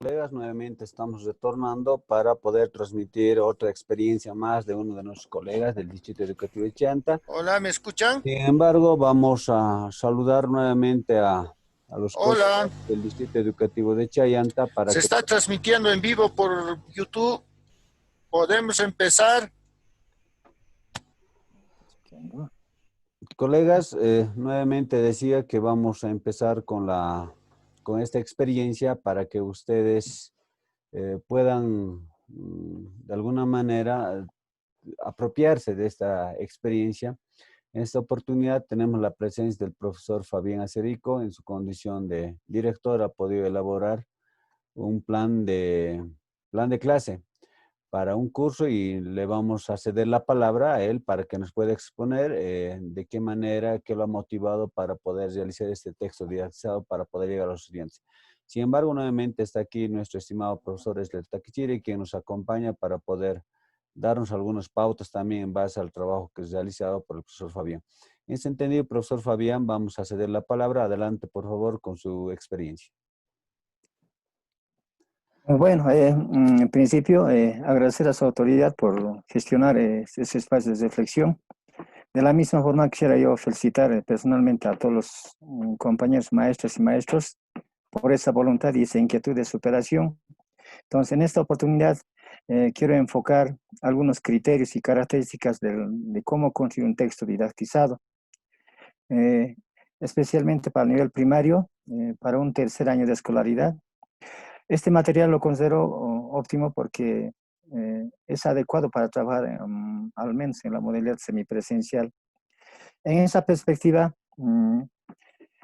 colegas, nuevamente estamos retornando para poder transmitir otra experiencia más de uno de nuestros colegas del Distrito Educativo de Chanta. Hola, ¿me escuchan? Sin embargo, vamos a saludar nuevamente a los Hola, colegas del Distrito Educativo de Chayanta para se que, está transmitiendo en vivo por YouTube. ¿Podemos empezar? colegas, nuevamente decía que vamos a empezar con esta experiencia para que ustedes puedan de alguna manera apropiarse de esta experiencia. En esta oportunidad tenemos la presencia del profesor Fabián Acerico. En su condición de director ha podido elaborar un plan de clase para un curso y le vamos a ceder la palabra a él para que nos pueda exponer de qué manera, qué lo ha motivado para poder realizar este texto didaktizado para poder llegar a los estudiantes. Sin embargo, nuevamente está aquí nuestro estimado profesor Esler Takichiri, quien nos acompaña para poder darnos algunas pautas también en base al trabajo que es realizado por el profesor Fabián. En ese entendido, profesor Fabián, vamos a ceder la palabra. Adelante, por favor, con su experiencia. Bueno, en principio, agradecer a su autoridad por gestionar ese espacio de reflexión. De la misma forma, quisiera yo felicitar personalmente a todos los compañeros maestras y maestros por esa voluntad y esa inquietud de superación. Entonces, en esta oportunidad, quiero enfocar algunos criterios y características de cómo construir un texto didaktizado, eh, especialmente para el nivel primario, para un tercer año de escolaridad. Este material lo considero óptimo porque es adecuado para trabajar al menos en la modalidad semipresencial. En esa perspectiva,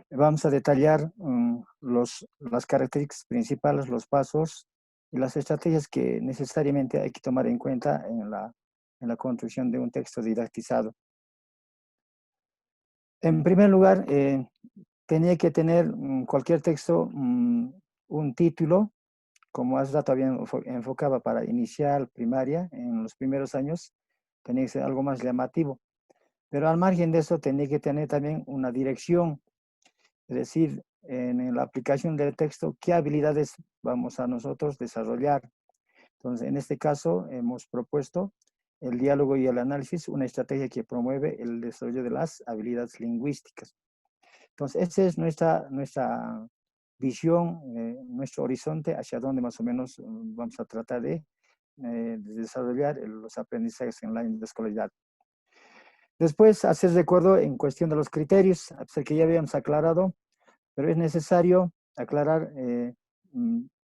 vamos a detallar las características principales, los pasos y las estrategias que necesariamente hay que tomar en cuenta en la construcción de un texto didaktizado. En primer lugar, tenía que tener cualquier texto un título, como hace rato había enfocaba para inicial, primaria, en los primeros años, tenía que ser algo más llamativo. Pero al margen de eso, tenía que tener también una dirección, es decir, en la aplicación del texto, qué habilidades vamos a nosotros desarrollar. Entonces, en este caso, hemos propuesto el diálogo y el análisis, una estrategia que promueve el desarrollo de las habilidades lingüísticas. Entonces, esa es nuestra visión, nuestro horizonte, hacia donde más o menos vamos a tratar de desarrollar los aprendizajes en la escolaridad. Después, hacer recuerdo en cuestión de los criterios, a pesar que ya habíamos aclarado, pero es necesario aclarar,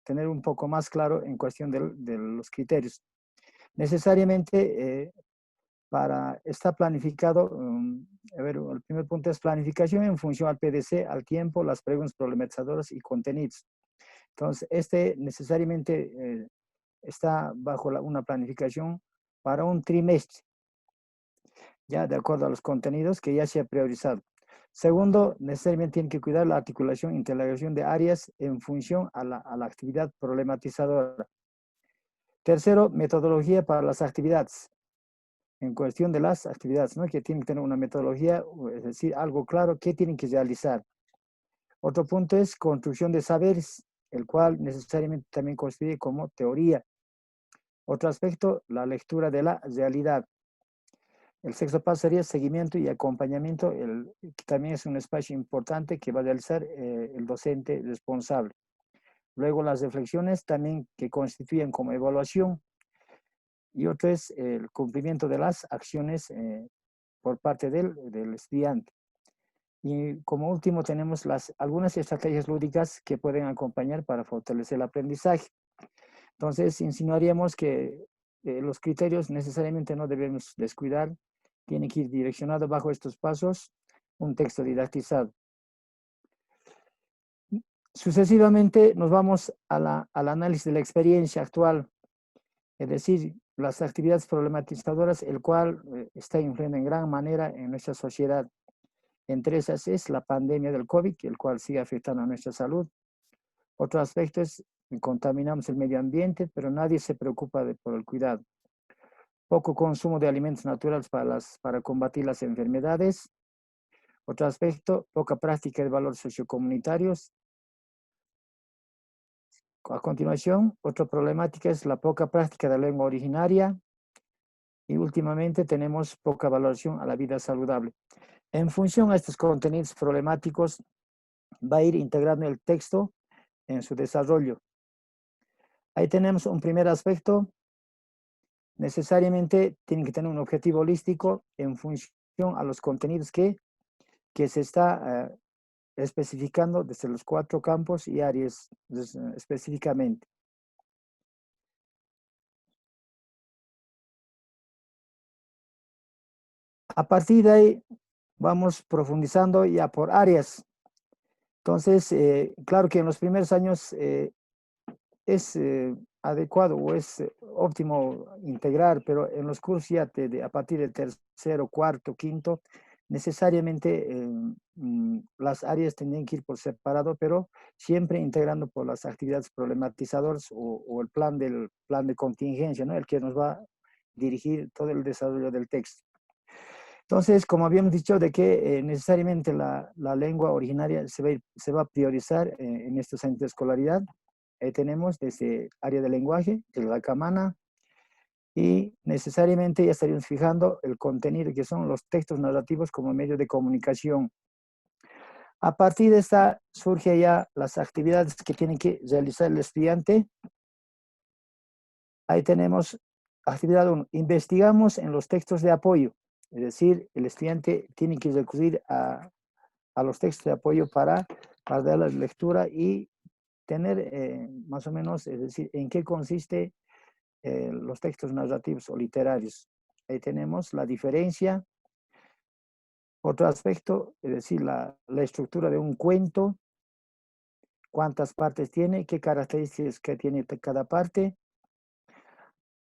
tener un poco más claro en cuestión de los criterios. Necesariamente, está planificado, a ver, el primer punto es planificación en función al PDC, al tiempo, las preguntas problematizadoras y contenidos. Entonces, necesariamente está bajo una planificación para un trimestre, ya de acuerdo a los contenidos que ya se ha priorizado. Segundo, necesariamente tiene que cuidar la articulación e integración de áreas en función a la actividad problematizadora. Tercero, metodología para las actividades. En cuestión de las actividades, ¿no? Que tienen que tener una metodología, es decir, algo claro que tienen que realizar. Otro punto es construcción de saberes, el cual necesariamente también constituye como teoría. Otro aspecto, la lectura de la realidad. El sexto paso sería seguimiento y acompañamiento, que también es un espacio importante que va a realizar el docente responsable. Luego las reflexiones también que constituyen como evaluación. Y otro es el cumplimiento de las acciones por parte del estudiante. Y como último tenemos algunas estrategias lúdicas que pueden acompañar para fortalecer el aprendizaje. Entonces, insinuaríamos que los criterios necesariamente no debemos descuidar, tiene que ir direccionado bajo estos pasos un texto didaktizado. Sucesivamente nos vamos al análisis de la experiencia actual, es decir, las actividades problematizadoras, el cual está influyendo en gran manera en nuestra sociedad. Entre esas es la pandemia del COVID, el cual sigue afectando a nuestra salud. Otro aspecto es que contaminamos el medio ambiente, pero nadie se preocupa por el cuidado. Poco consumo de alimentos naturales para combatir las enfermedades. Otro aspecto, poca práctica de valores sociocomunitarios, A continuación, otra problemática es la poca práctica de la lengua originaria y últimamente tenemos poca valoración a la vida saludable. En función a estos contenidos problemáticos, va a ir integrando el texto en su desarrollo. Ahí tenemos un primer aspecto. Necesariamente tienen que tener un objetivo holístico en función a los contenidos que se está especificando desde los 4 campos y áreas específicamente. A partir de ahí vamos profundizando ya por áreas. Entonces, claro que en los primeros años es adecuado o es óptimo integrar, pero en los cursos ya a partir del tercero, cuarto, quinto, necesariamente las áreas tendrían que ir por separado, pero siempre integrando por las actividades problematizadoras o el plan de contingencia, ¿no? El que nos va a dirigir todo el desarrollo del texto. Entonces, como habíamos dicho, de que necesariamente la lengua originaria se va a priorizar en estos años de escolaridad. Tenemos desde área de lenguaje, de la camana, y necesariamente ya estaríamos fijando el contenido que son los textos narrativos como medio de comunicación. A partir de esta surge ya las actividades que tiene que realizar el estudiante. Ahí tenemos actividad 1, investigamos en los textos de apoyo, es decir, el estudiante tiene que recurrir a los textos de apoyo para dar la lectura y tener más o menos, es decir, en qué consiste los textos narrativos o literarios. Ahí tenemos la diferencia. Otro aspecto, es decir, la estructura de un cuento, cuántas partes tiene, qué características que tiene cada parte.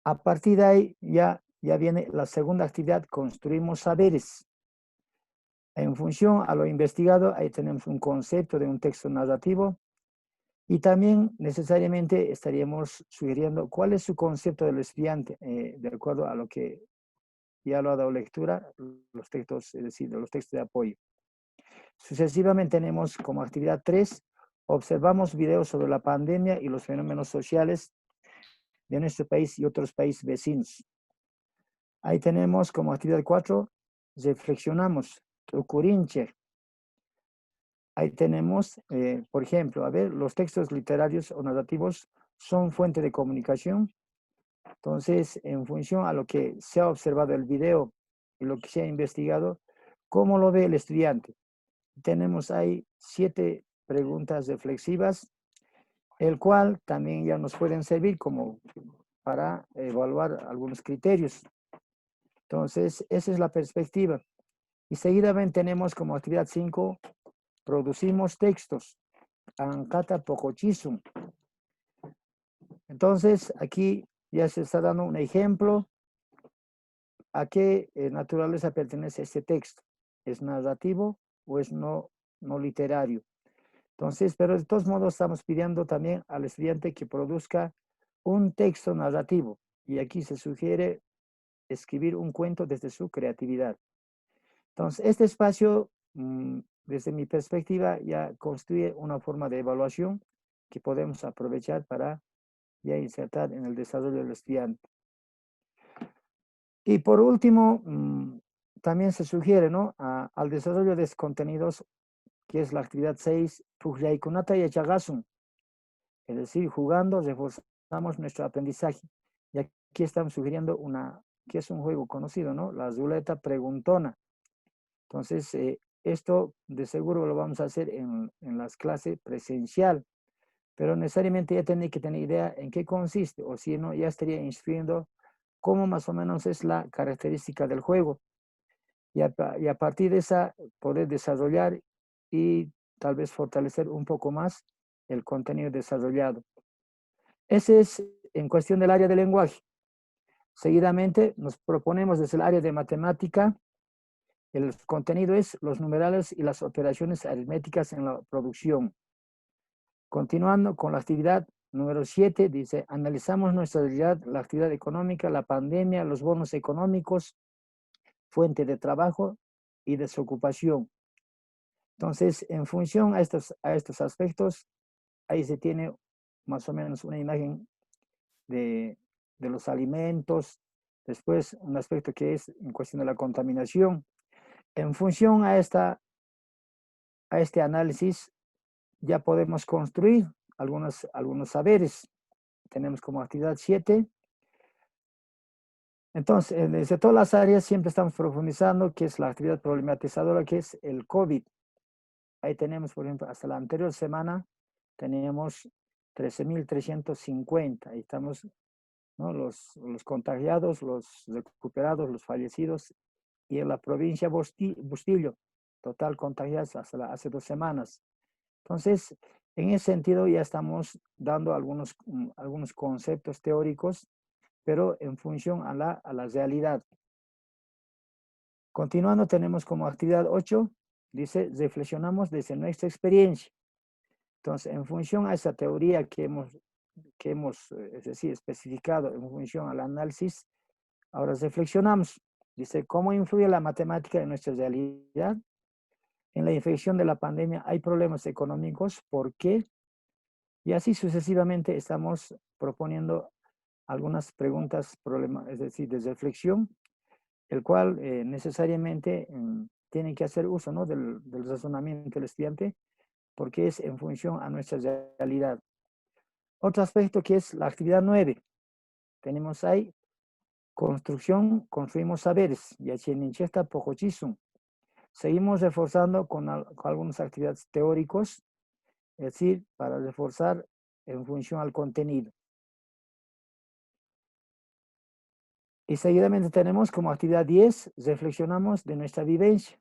A partir de ahí ya viene la segunda actividad, construimos saberes. En función a lo investigado, ahí tenemos un concepto de un texto narrativo y también necesariamente estaríamos sugiriendo cuál es su concepto del estudiante, de acuerdo a lo que ya lo ha dado lectura, los textos, es decir, los textos de apoyo. Sucesivamente tenemos como actividad 3, observamos videos sobre la pandemia y los fenómenos sociales de nuestro país y otros países vecinos. Ahí tenemos como actividad 4, reflexionamos, Tucurinche. Ahí tenemos, por ejemplo, a ver, los textos literarios o narrativos son fuente de comunicación. Entonces, en función a lo que se ha observado el video y lo que se ha investigado, ¿cómo lo ve el estudiante? Tenemos ahí 7 preguntas reflexivas, el cual también ya nos pueden servir como para evaluar algunos criterios. Entonces, esa es la perspectiva. Y seguidamente tenemos como actividad 5, producimos textos. Ancata Pocochisum. Entonces, aquí ya se está dando un ejemplo a qué naturaleza pertenece este texto. ¿Es narrativo o es no literario? Entonces, pero de todos modos estamos pidiendo también al estudiante que produzca un texto narrativo. Y aquí se sugiere escribir un cuento desde su creatividad. Entonces, este espacio, desde mi perspectiva, ya constituye una forma de evaluación que podemos aprovechar para ya insertar en el desarrollo del estudiante. Y por último, también se sugiere, ¿no? Al desarrollo de contenidos, que es la actividad 6, es decir, jugando reforzamos nuestro aprendizaje. Y aquí estamos sugiriendo que es un juego conocido, ¿no? La ruleta preguntona. Entonces, esto de seguro lo vamos a hacer en las clases presencial, pero necesariamente ya tiene que tener idea en qué consiste, o si no, ya estaría instruyendo cómo más o menos es la característica del juego. Y a partir de esa, poder desarrollar y tal vez fortalecer un poco más el contenido desarrollado. Ese es en cuestión del área de lenguaje. Seguidamente nos proponemos desde el área de matemática, el contenido es los numerales y las operaciones aritméticas en la producción. Continuando con la actividad número 7, dice, analizamos nuestra realidad, la actividad económica, la pandemia, los bonos económicos, fuente de trabajo y desocupación. Entonces, en función a estos aspectos, ahí se tiene más o menos una imagen de los alimentos. Después, un aspecto que es en cuestión de la contaminación. En función a este análisis, ya podemos construir algunos saberes. Tenemos como actividad 7. Entonces, desde todas las áreas siempre estamos profundizando, que es la actividad problematizadora, que es el COVID. Ahí tenemos, por ejemplo, hasta la anterior semana, teníamos 13.350. Ahí estamos, ¿no? Los contagiados, los recuperados, los fallecidos. Y en la provincia Bustillo, total contagiados hasta hace 2 semanas. Entonces, en ese sentido ya estamos dando algunos conceptos teóricos, pero en función a la realidad. Continuando, tenemos como actividad 8, dice, reflexionamos desde nuestra experiencia. Entonces, en función a esa teoría que hemos es decir, especificado en función al análisis, ahora reflexionamos. Dice, ¿cómo influye la matemática en nuestra realidad? En la infección de la pandemia hay problemas económicos. ¿Por qué? Y así sucesivamente estamos proponiendo algunas preguntas, es decir, de reflexión, el cual necesariamente tiene que hacer uso, ¿no? del razonamiento del estudiante, porque es en función a nuestra realidad. Otro aspecto que es la actividad 9. Tenemos ahí construimos saberes, y aquí en Inchesta Pojochisum. Seguimos reforzando con algunas actividades teóricos, es decir, para reforzar en función al contenido. Y seguidamente tenemos como actividad 10, reflexionamos de nuestra vivencia.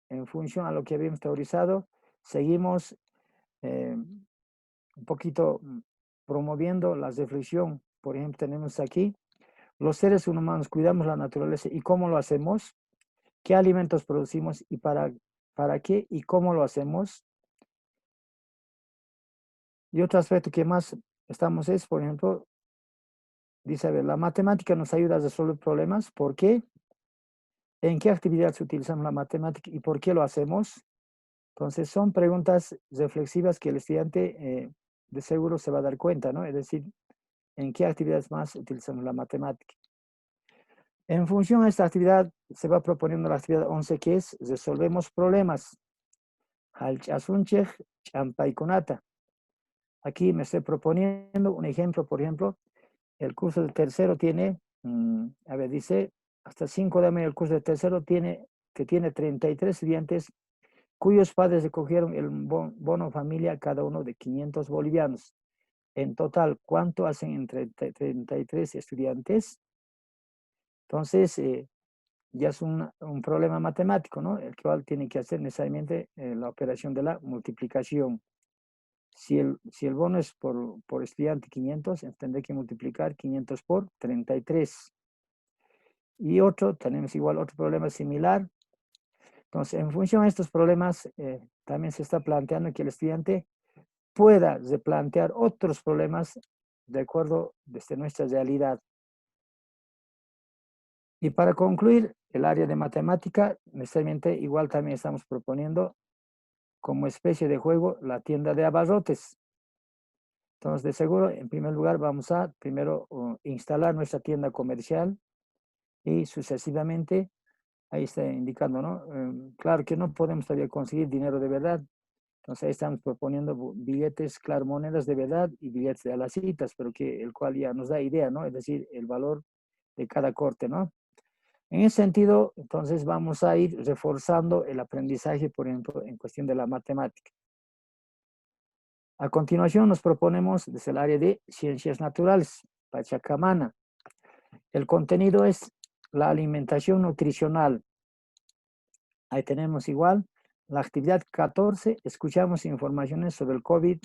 En función a lo que habíamos teorizado, seguimos un poquito promoviendo la reflexión. Por ejemplo, tenemos aquí, los seres humanos cuidamos la naturaleza y cómo lo hacemos, qué alimentos producimos y para qué y cómo lo hacemos. Y otro aspecto que más estamos es, por ejemplo, dice, a ver, la matemática nos ayuda a resolver problemas. ¿Por qué? ¿En qué actividades utilizamos la matemática y por qué lo hacemos? Entonces, son preguntas reflexivas que el estudiante de seguro se va a dar cuenta, ¿no? Es decir, ¿en qué actividades más utilizamos la matemática? En función a esta actividad, se va proponiendo la actividad 11, que es resolvemos problemas. Aquí me estoy proponiendo un ejemplo, por ejemplo, el curso de tercero tiene, a ver, dice, hasta 5 de mayo el curso de tercero tiene 33 estudiantes cuyos padres recogieron el bono familia, cada uno de 500 bolivianos. En total, ¿cuánto hacen entre 33 estudiantes? Entonces, ya es un problema matemático, ¿no? El cual tiene que hacer necesariamente la operación de la multiplicación. Si el bono es por estudiante 500, tendré que multiplicar 500 por 33. Y tenemos igual otro problema similar. Entonces, en función a estos problemas, también se está planteando que el estudiante pueda replantear otros problemas de acuerdo desde nuestra realidad. Y para concluir, el área de matemática, necesariamente igual también estamos proponiendo como especie de juego la tienda de abarrotes. Entonces, de seguro, en primer lugar, vamos a primero instalar nuestra tienda comercial y sucesivamente, ahí está indicando, ¿no? Claro que no podemos todavía conseguir dinero de verdad. Entonces, ahí estamos proponiendo billetes, claro, monedas de verdad y billetes de las citas, pero el cual ya nos da idea, ¿no? Es decir, el valor de cada corte, ¿no? En ese sentido, entonces vamos a ir reforzando el aprendizaje, por ejemplo, en cuestión de la matemática. A continuación nos proponemos desde el área de ciencias naturales, Pachacamana. El contenido es la alimentación nutricional. Ahí tenemos igual la actividad 14, escuchamos informaciones sobre el COVID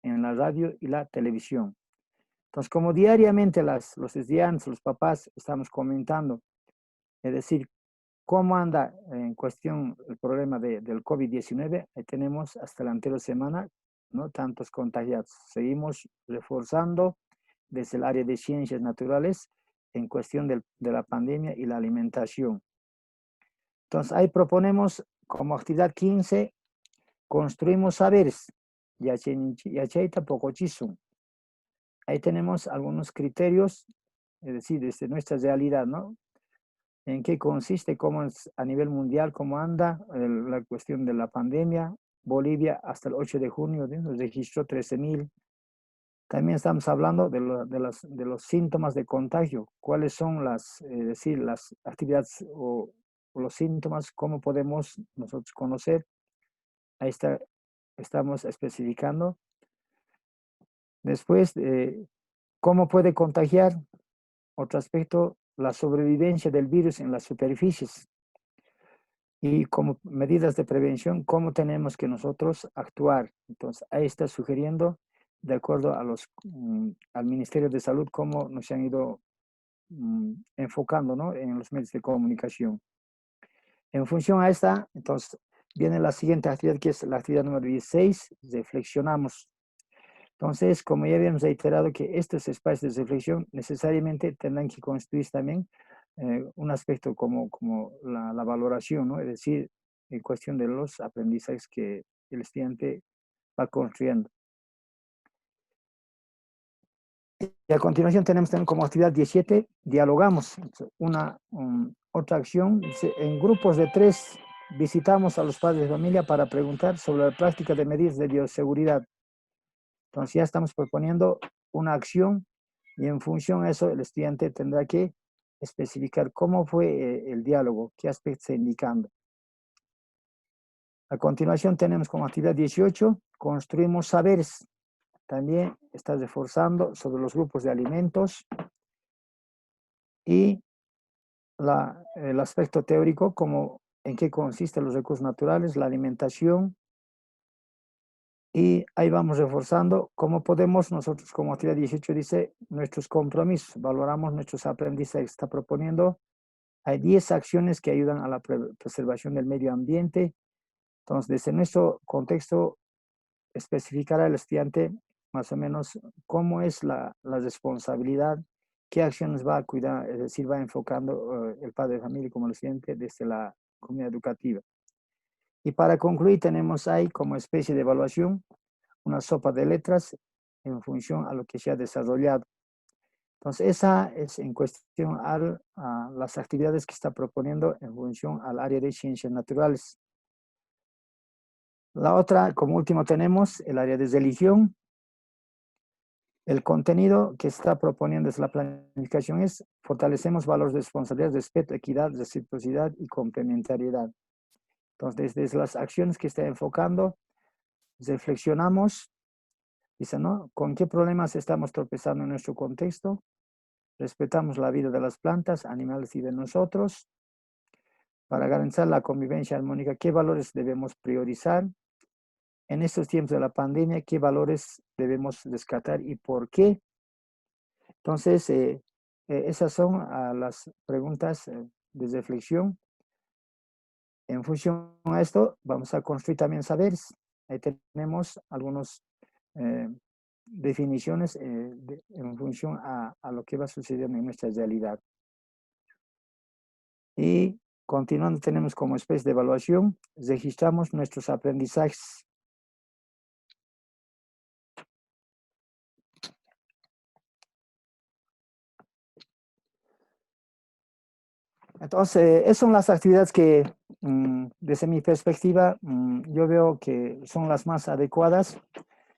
en la radio y la televisión. Entonces, como diariamente los estudiantes, los papás estamos comentando, es decir, cómo anda en cuestión el problema del COVID-19, ahí tenemos hasta la anterior semana, ¿no? Tantos contagiados. Seguimos reforzando desde el área de ciencias naturales en cuestión de la pandemia y la alimentación. Entonces, ahí proponemos como actividad 15, construimos saberes. Yachaita Pocochisum. ahí tenemos algunos criterios, es decir, desde nuestra realidad, ¿no? ¿En qué consiste, cómo es a nivel mundial, cómo anda la cuestión de la pandemia? Bolivia hasta el 8 de junio nos registró 13.000. También estamos hablando de los síntomas de contagio. ¿Cuáles son decir, las actividades o los síntomas? ¿Cómo podemos nosotros conocer? Ahí estamos especificando. Después, ¿cómo puede contagiar? Otro aspecto, la sobrevivencia del virus en las superficies. Y como medidas de prevención, ¿cómo tenemos que nosotros actuar? Entonces, ahí está sugiriendo, de acuerdo a al Ministerio de Salud, cómo nos han ido enfocando, ¿no? En los medios de comunicación. En función a esta, entonces, viene la siguiente actividad, que es la actividad número 16, reflexionamos. Entonces, como ya habíamos reiterado que estos espacios de reflexión necesariamente tendrán que constituir también un aspecto como la valoración, ¿no? Es decir, en cuestión de los aprendizajes que el estudiante va construyendo. Y a continuación tenemos también como actividad 17, dialogamos. Otra acción, en grupos de 3 visitamos a los padres de familia para preguntar sobre la práctica de medidas de bioseguridad. Entonces ya estamos proponiendo una acción y en función a eso el estudiante tendrá que especificar cómo fue el diálogo, qué aspectos se indicando. A continuación tenemos como actividad 18, construimos saberes. También está reforzando sobre los grupos de alimentos y el aspecto teórico, como en qué consisten los recursos naturales, la alimentación. Y ahí vamos reforzando cómo podemos nosotros, como actividad 18 dice, nuestros compromisos, valoramos nuestros aprendizajes. Está proponiendo, hay 10 acciones que ayudan a la preservación del medio ambiente. Entonces, desde nuestro contexto, especificará el estudiante más o menos cómo es la responsabilidad, qué acciones va a cuidar, es decir, va enfocando el padre de familia como el estudiante desde la comunidad educativa. Y para concluir, tenemos ahí como especie de evaluación una sopa de letras en función a lo que se ha desarrollado. Entonces, esa es en cuestión a las actividades que está proponiendo en función al área de ciencias naturales. La otra, como último, tenemos el área de religión. El contenido que está proponiendo es la planificación es fortalecemos valores de responsabilidad, respeto, equidad, reciprocidad y complementariedad. Entonces, desde las acciones que está enfocando, reflexionamos, dice, ¿no? ¿Con qué problemas estamos tropezando en nuestro contexto? Respetamos la vida de las plantas, animales y de nosotros. Para garantizar la convivencia armónica, ¿qué valores debemos priorizar? En estos tiempos de la pandemia, ¿qué valores debemos rescatar y por qué? Entonces, esas son las preguntas de reflexión. En función a esto, vamos a construir también saberes. Ahí tenemos algunas definiciones en función a lo que va sucediendo en nuestra realidad. Y continuando, tenemos como especie de evaluación, registramos nuestros aprendizajes. Entonces, esas son las actividades que, desde mi perspectiva, yo veo que son las más adecuadas.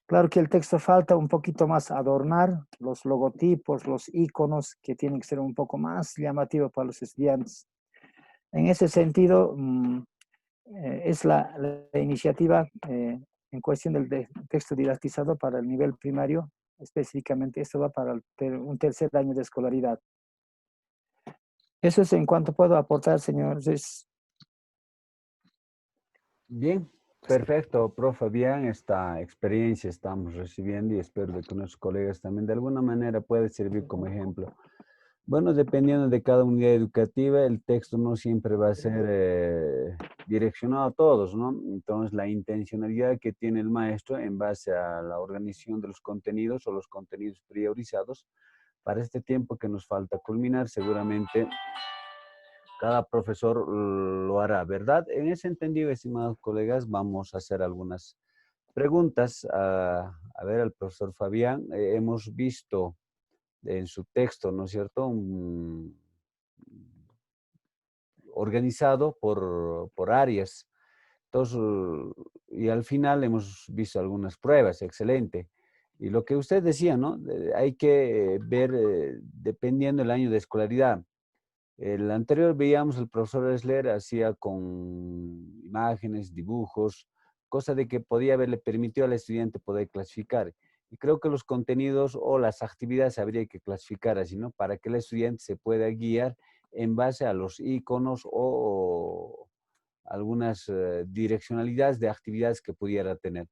Claro que el texto falta un poquito más adornar, los logotipos, los iconos, que tienen que ser un poco más llamativos para los estudiantes. En ese sentido, es la iniciativa en cuestión del texto didaktizado para el nivel primario. Específicamente, esto va para un tercer año de escolaridad. Eso es en cuanto puedo aportar, señores. Bien, perfecto, profe. Bien, esta experiencia estamos recibiendo y espero de que nuestros colegas también de alguna manera pueda servir como ejemplo. Bueno, dependiendo de cada unidad educativa, el texto no siempre va a ser direccionado a todos, ¿no? Entonces, la intencionalidad que tiene el maestro en base a la organización de los contenidos o los contenidos priorizados para este tiempo que nos falta culminar, seguramente cada profesor lo hará, ¿verdad? En ese entendido, estimados colegas, vamos a hacer algunas preguntas a ver al profesor Fabián. Hemos visto en su texto, ¿no es cierto?, organizado por áreas. Entonces, y al final hemos visto algunas pruebas, excelente. Y lo que usted decía, ¿no? Hay que ver, dependiendo del año de escolaridad. El anterior veíamos el profesor Esler hacía con imágenes, dibujos, cosa de que podía haberle permitido al estudiante poder clasificar. Y creo que los contenidos o las actividades habría que clasificar así, ¿no? Para que el estudiante se pueda guiar en base a los iconos o algunas direccionalidades de actividades que pudiera tener.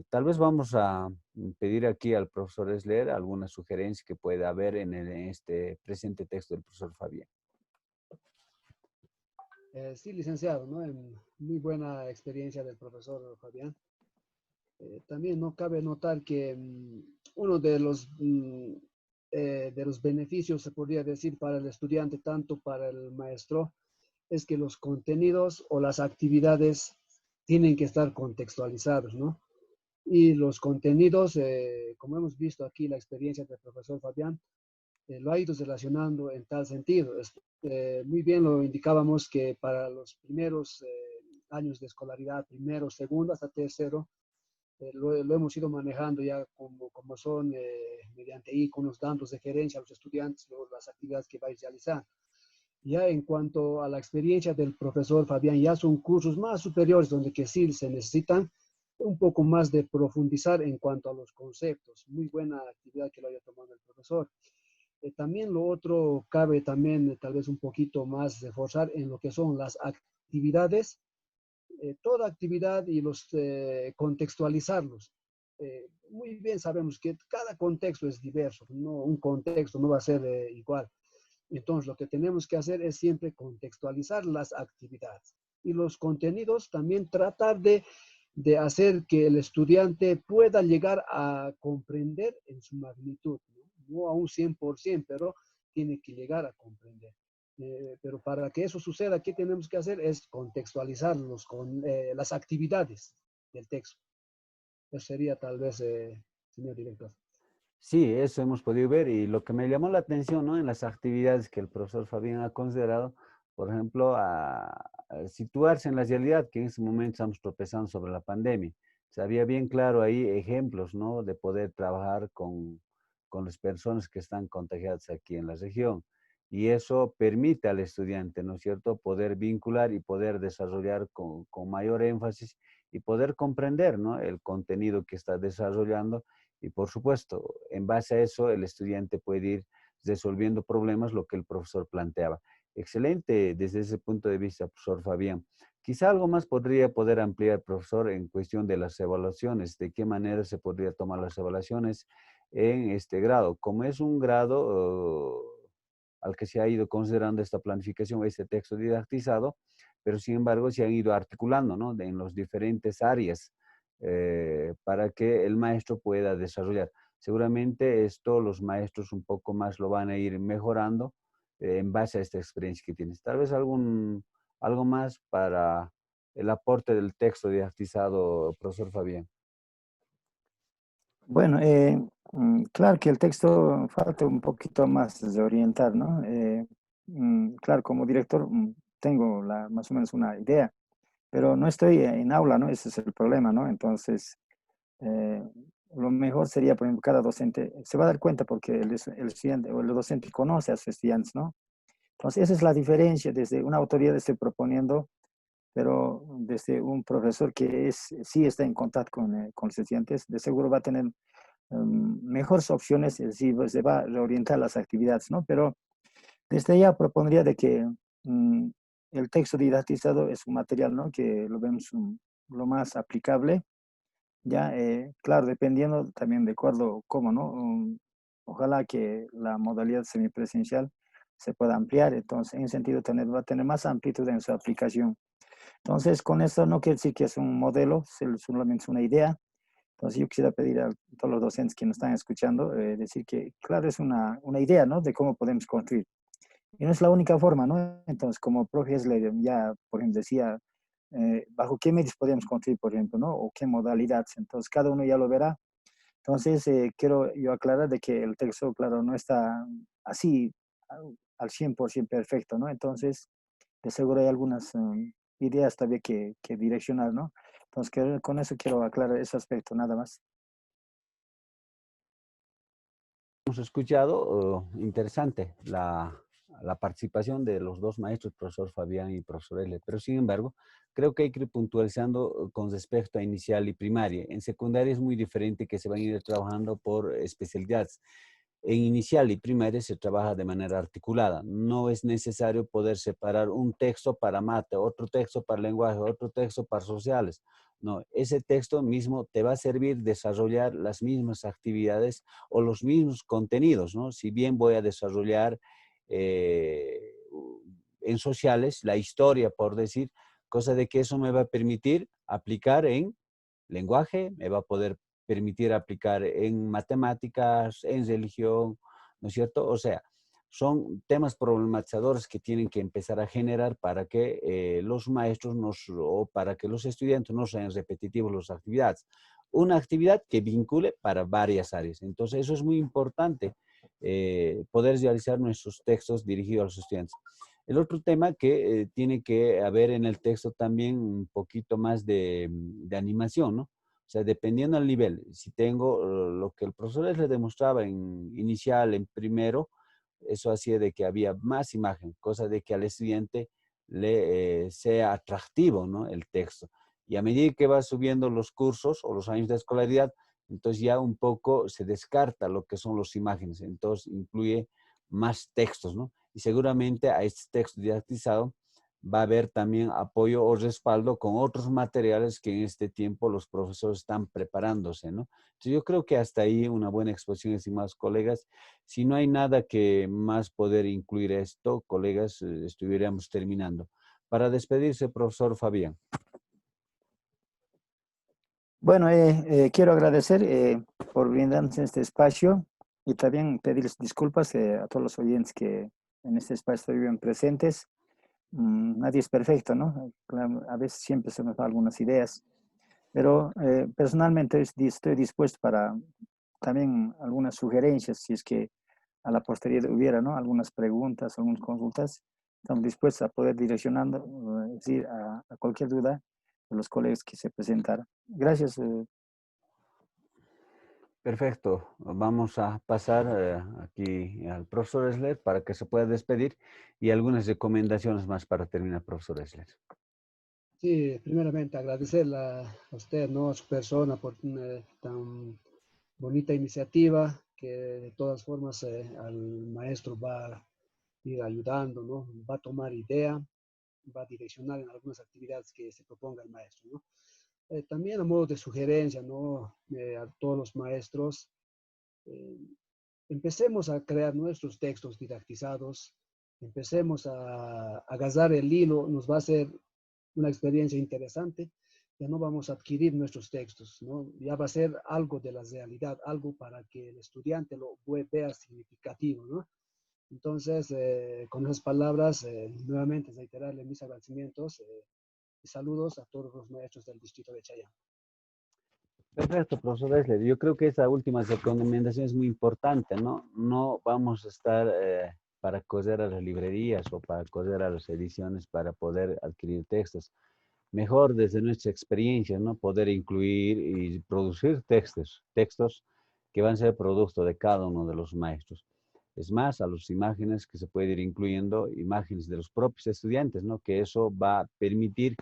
Tal vez vamos a pedir aquí al profesor Esler alguna sugerencia que pueda haber en este presente texto del profesor Fabián. Sí, licenciado, ¿no? Muy buena experiencia del profesor Fabián. También no cabe notar que uno de los beneficios, se podría decir, para el estudiante, tanto para el maestro, es que los contenidos o las actividades tienen que estar contextualizados, ¿no? Y los contenidos, como hemos visto aquí, la experiencia del profesor Fabián, lo ha ido relacionando en tal sentido. Muy bien lo indicábamos que para los primeros años de escolaridad, primero, segundo, hasta tercero, lo hemos ido manejando ya como son mediante iconos, dando referencia a los estudiantes, las actividades que vais a realizar. Ya en cuanto a la experiencia del profesor Fabián, ya son cursos más superiores donde que sí se necesitan un poco más de profundizar en cuanto a los conceptos. Muy buena actividad que lo haya tomado el profesor. También lo otro cabe también tal vez un poquito más reforzar en lo que son las actividades, toda actividad y los contextualizarlos. Muy bien sabemos que cada contexto es diverso, no, un contexto no va a ser igual. Entonces, lo que tenemos que hacer es siempre contextualizar las actividades y los contenidos, también tratar de hacer que el estudiante pueda llegar a comprender en su magnitud, no a un 100%, pero tiene que llegar a comprender. Pero para que eso suceda, ¿qué tenemos que hacer? Es contextualizarlos con las actividades del texto. Eso sería tal vez, señor director. Sí, eso hemos podido ver y lo que me llamó la atención, ¿no? En las actividades que el profesor Fabián ha considerado, por ejemplo, a situarse en la realidad que en ese momento estamos tropezando sobre la pandemia. Se había bien claro ahí ejemplos, ¿no? De poder trabajar con las personas que están contagiadas aquí en la región. Y eso permite al estudiante, ¿no es cierto?, poder vincular y poder desarrollar con mayor énfasis y poder comprender, ¿no?, el contenido que está desarrollando. Y por supuesto, en base a eso, el estudiante puede ir resolviendo problemas, lo que el profesor planteaba. Excelente desde ese punto de vista, profesor Fabián. Quizá algo más podría poder ampliar, profesor, en cuestión de las evaluaciones. ¿De qué manera se podría tomar las evaluaciones en este grado? Como es un grado al que se ha ido considerando esta planificación, este texto didactizado, pero sin embargo se han ido articulando, ¿no?, en las diferentes áreas para que el maestro pueda desarrollar. Seguramente esto los maestros un poco más lo van a ir mejorando en base a esta experiencia que tienes. Tal vez algo más para el aporte del texto didactizado, profesor Fabián. Bueno, claro que el texto falta un poquito más de orientar, ¿no? Claro, como director tengo más o menos una idea, pero no estoy en aula, ¿no? Ese es el problema, ¿no? Entonces, eh, lo mejor sería, por ejemplo, cada docente se va a dar cuenta porque el estudiante o el docente conoce a sus estudiantes, ¿no? Entonces, esa es la diferencia. Desde una autoridad estoy proponiendo, pero desde un profesor que sí está en contacto con los estudiantes, de seguro va a tener mejores opciones, es decir, pues, se va a reorientar las actividades, ¿no? Pero desde ya propondría de que mm, el texto didactizado es un material, ¿no?, que lo vemos lo más aplicable, ya, claro, dependiendo también de acuerdo cómo, ¿no? Ojalá que la modalidad semipresencial se pueda ampliar, entonces, en ese sentido, va a tener más amplitud en su aplicación. Entonces, con esto no quiere decir que es un modelo, solamente es una idea. Entonces, yo quisiera pedir a todos los docentes que nos están escuchando, decir que, claro, es una idea, ¿no?, de cómo podemos construir. Y no es la única forma, ¿no? Entonces, como profe Esler ya, por ejemplo, decía, bajo qué medios podemos construir, por ejemplo, ¿no? O qué modalidades. Entonces, cada uno ya lo verá. Entonces, quiero yo aclarar de que el texto, claro, no está así al 100% perfecto, ¿no? Entonces, de seguro hay algunas ideas todavía que direccionar, ¿no? Entonces, con eso quiero aclarar ese aspecto, nada más. Hemos escuchado, interesante, la participación de los dos maestros, profesor Fabián y profesor L. Pero sin embargo, creo que hay que ir puntualizando con respecto a inicial y primaria. En secundaria es muy diferente que se van a ir trabajando por especialidades. En inicial y primaria se trabaja de manera articulada. No es necesario poder separar un texto para mate, otro texto para lenguaje, otro texto para sociales. No, ese texto mismo te va a servir desarrollar las mismas actividades o los mismos contenidos, ¿no? Si bien voy a desarrollar en sociales la historia, por decir, cosa de que eso me va a permitir aplicar en lenguaje, me va a poder permitir aplicar en matemáticas, en religión, ¿no es cierto? O sea, son temas problematizadores que tienen que empezar a generar para que los maestros o para que los estudiantes no sean repetitivos las actividades. Una actividad que vincule para varias áreas. Entonces, eso es muy importante, poder realizar nuestros textos dirigidos a los estudiantes. El otro tema que tiene que haber en el texto también un poquito más de animación, ¿no? O sea, dependiendo del nivel, si tengo lo que el profesor les demostraba en inicial, en primero, eso hacía de que había más imagen, cosa de que al estudiante le sea atractivo, ¿no? El texto. Y a medida que va subiendo los cursos o los años de escolaridad, entonces ya un poco se descarta lo que son las imágenes, entonces incluye más textos, ¿no? Y seguramente a este texto didactizado va a haber también apoyo o respaldo con otros materiales que en este tiempo los profesores están preparándose, ¿no? Entonces yo creo que hasta ahí una buena exposición, estimados colegas. Si no hay nada que más poder incluir esto, colegas, estuviéramos terminando. Para despedirse, profesor Fabián. Bueno, quiero agradecer por brindarnos este espacio y también pedirles disculpas a todos los oyentes que en este espacio estuvieron presentes. Nadie es perfecto, ¿no? Claro, a veces siempre se nos van algunas ideas, pero personalmente estoy dispuesto para también algunas sugerencias, si es que a la posterior hubiera, ¿no? Algunas preguntas, algunas consultas. Estamos dispuestos a poder direccionando, es decir, a cualquier duda de los colegas que se presentaran. Gracias. Perfecto. Vamos a pasar aquí al profesor Esler para que se pueda despedir y algunas recomendaciones más para terminar, profesor Esler. Sí, primeramente agradecerle a usted, ¿no? A su persona por tan bonita iniciativa que de todas formas al maestro va a ir ayudando, ¿no? Va a tomar idea, va a direccionar en algunas actividades que se proponga el maestro, ¿no? También a modo de sugerencia, ¿no? A todos los maestros, eh, empecemos a crear nuestros textos didactizados, empecemos a agarrar el hilo, nos va a ser una experiencia interesante, ya no vamos a adquirir nuestros textos, ¿no? Ya va a ser algo de la realidad, algo para que el estudiante lo vea significativo, ¿no? Entonces, con esas palabras, nuevamente reiterarle mis agradecimientos y saludos a todos los maestros del distrito de Chayán. Perfecto, profesor Esler. Yo creo que esa última recomendación es muy importante, ¿no? No vamos a estar para correr a las librerías o para correr a las ediciones para poder adquirir textos. Mejor desde nuestra experiencia, ¿no? Poder incluir y producir textos que van a ser producto de cada uno de los maestros. Es más, a las imágenes que se puede ir incluyendo, imágenes de los propios estudiantes, ¿no? Que eso va a permitir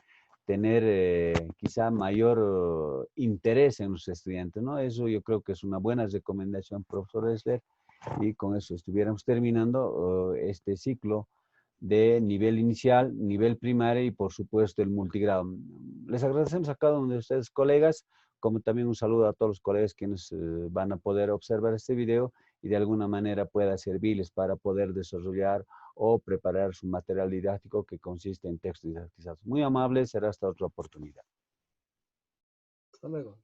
tener quizá mayor interés en los estudiantes, ¿no? Eso yo creo que es una buena recomendación, profesor Esler, y con eso estuviéramos terminando este ciclo de nivel inicial, nivel primario y por supuesto el multigrado. Les agradecemos a cada uno de ustedes, colegas, como también un saludo a todos los colegas quienes van a poder observar este video y de alguna manera pueda servirles para poder desarrollar o preparar su material didáctico que consiste en textos didactizados. Muy amables, será hasta otra oportunidad. Hasta luego.